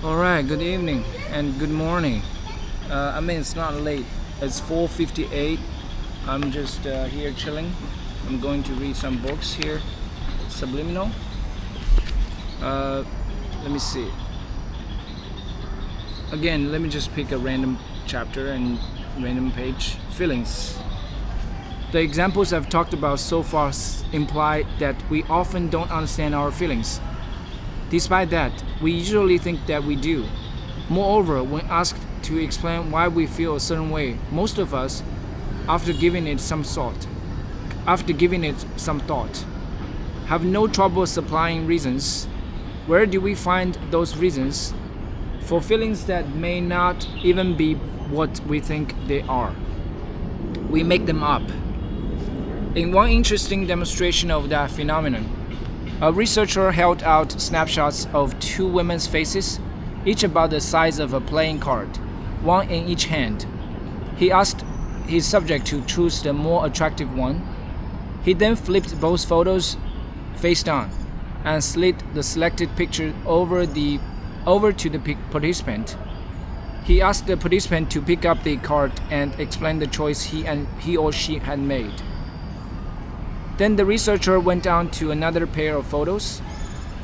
All right, good evening and good morning. It's not late. It's 4:58. I'm just here chilling. I'm going to read some books here. Subliminal. Uh, Let me see. Again, let me just pick a random chapter and random page. Feelings. The examples I've talked about so far imply that we often don't understand our feelings. Despite that, we usually think that we do. Moreover, when asked to explain why we feel a certain way, most of us, after giving it some thought, have no trouble supplying reasons. Where do we find those reasons for feelings that may not even be what we think they are? We make them up. In one interesting demonstration of that phenomenon, a researcher held out snapshots of two women's faces, each about the size of a playing card, one in each hand. He asked his subject to choose the more attractive one. He then flipped both photos face down and slid the selected picture over to the participant. He asked the participant to pick up the card and explain the choice he or she had made. Then the researcher went on to another pair of photos,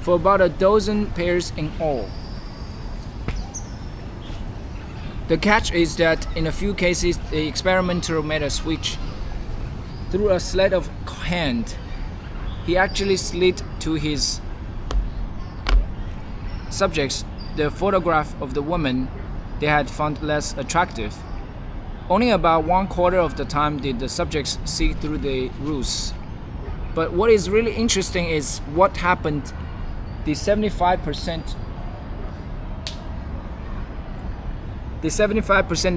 for about a dozen pairs in all. The catch is that in a few cases the experimenter made a switch. Through a sleight of hand, he actually slid to his subjects the photograph of the woman they had found less attractive. Only about 1/4 of the time did the subjects see through the ruse. But what is really interesting is what happened the 75%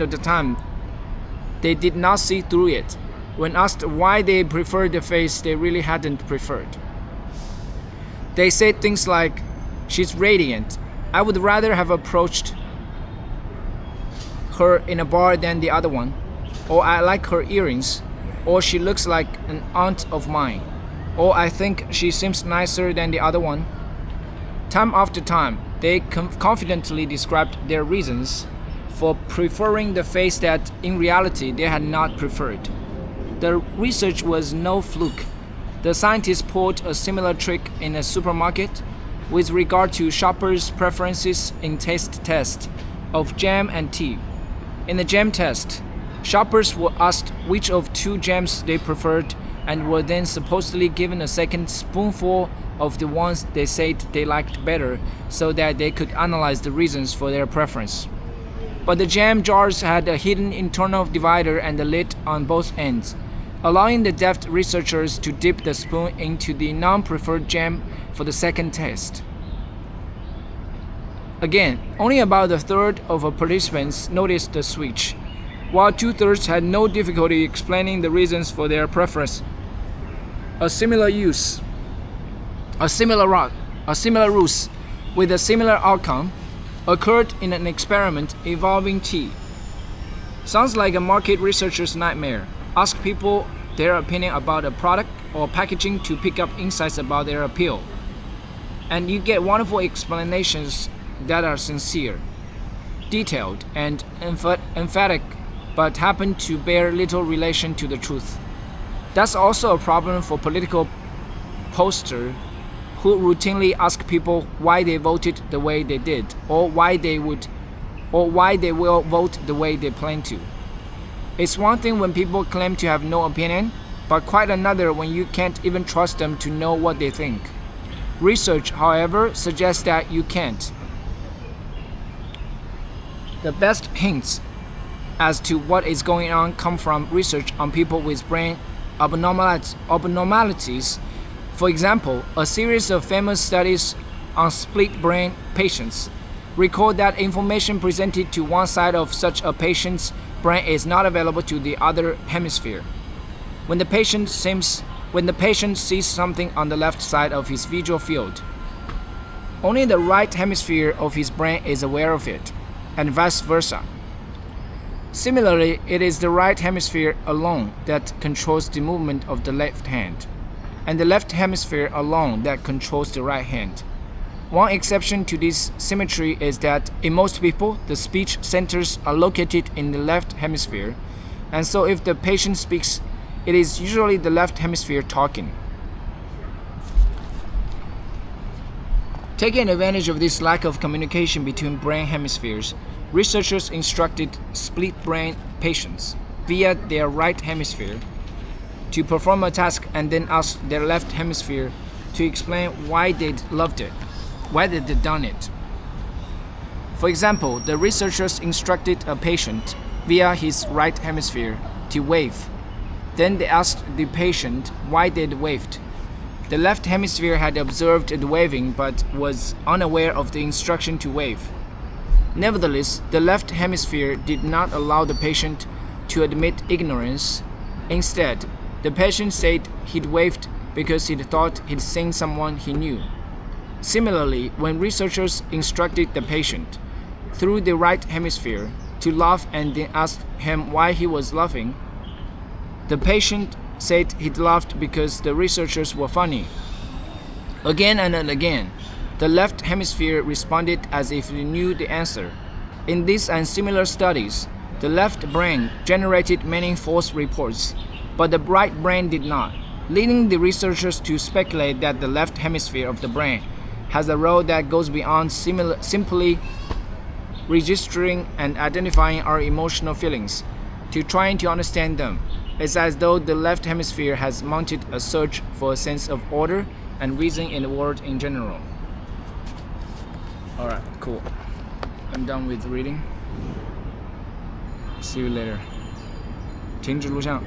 of the time they did not see through it. When asked why they preferred the face they really hadn't preferred, they said things like, "She's radiant. I would rather have approached her in a bar than the other one," or "I like her earrings," or "She looks like an aunt of mine," or "I think she seems nicer than the other one." Time after time, they confidently described their reasons for preferring the face that in reality they had not preferred. The research was no fluke. The scientists pulled a similar trick in a supermarket with regard to shoppers' preferences in taste test of jam and tea. In the jam test, shoppers were asked which of two jams they preferred and were then supposedly given a second spoonful of the ones they said they liked better so that they could analyze the reasons for their preference. But the jam jars had a hidden internal divider and a lid on both ends, allowing the deft researchers to dip the spoon into the non-preferred jam for the second test. Again, only about a third of participants noticed the switch, while 2/3 had no difficulty explaining the reasons for their preference. A similar ruse with a similar outcome occurred in an experiment involving tea. Sounds like a market researcher's nightmare. Ask people their opinion about a product or packaging to pick up insights about their appeal, and you get wonderful explanations that are sincere, detailed, and emphatic, but happen to bear little relation to the truth. That's also a problem for political posters who routinely ask people why they voted the way they did, or why they will vote the way they plan to. It's one thing when people claim to have no opinion, but quite another when you can't even trust them to know what they think. Research, however, suggests that you can't. The best hints as to what is going on come from research on people with brain abnormalities. For example, a series of famous studies on split brain patients record that information presented to one side of such a patient's brain is not available to the other hemisphere. When the patient sees something on the left side of his visual field, only the right hemisphere of his brain is aware of it, and vice versa. Similarly, it is the right hemisphere alone that controls the movement of the left hand, and the left hemisphere alone that controls the right hand. One exception to this symmetry is that in most people, the speech centers are located in the left hemisphere, and so if the patient speaks, it is usually the left hemisphere talking. Taking advantage of this lack of communication between brain hemispheres, researchers instructed split-brain patients via their right hemisphere to perform a task and then asked their left hemisphere to explain why they'd loved it, why they'd done it. For example, the researchers instructed a patient via his right hemisphere to wave. Then they asked the patient why they'd waved. The left hemisphere had observed the waving but was unaware of the instruction to wave. Nevertheless, the left hemisphere did not allow the patient to admit ignorance. Instead, the patient said he'd waved because he'd thought he'd seen someone he knew. Similarly, when researchers instructed the patient through the right hemisphere to laugh and then asked him why he was laughing, the patient said he'd laughed because the researchers were funny. Again and again, the left hemisphere responded as if it knew the answer. In these and similar studies, the left brain generated many false reports, but the right brain did not, leading the researchers to speculate that the left hemisphere of the brain has a role that goes beyond simply registering and identifying our emotional feelings to trying to understand them. It's as though the left hemisphere has mounted a search for a sense of order and reason in the world in general. Alright, cool. I'm done with reading. See you later. 停止录像。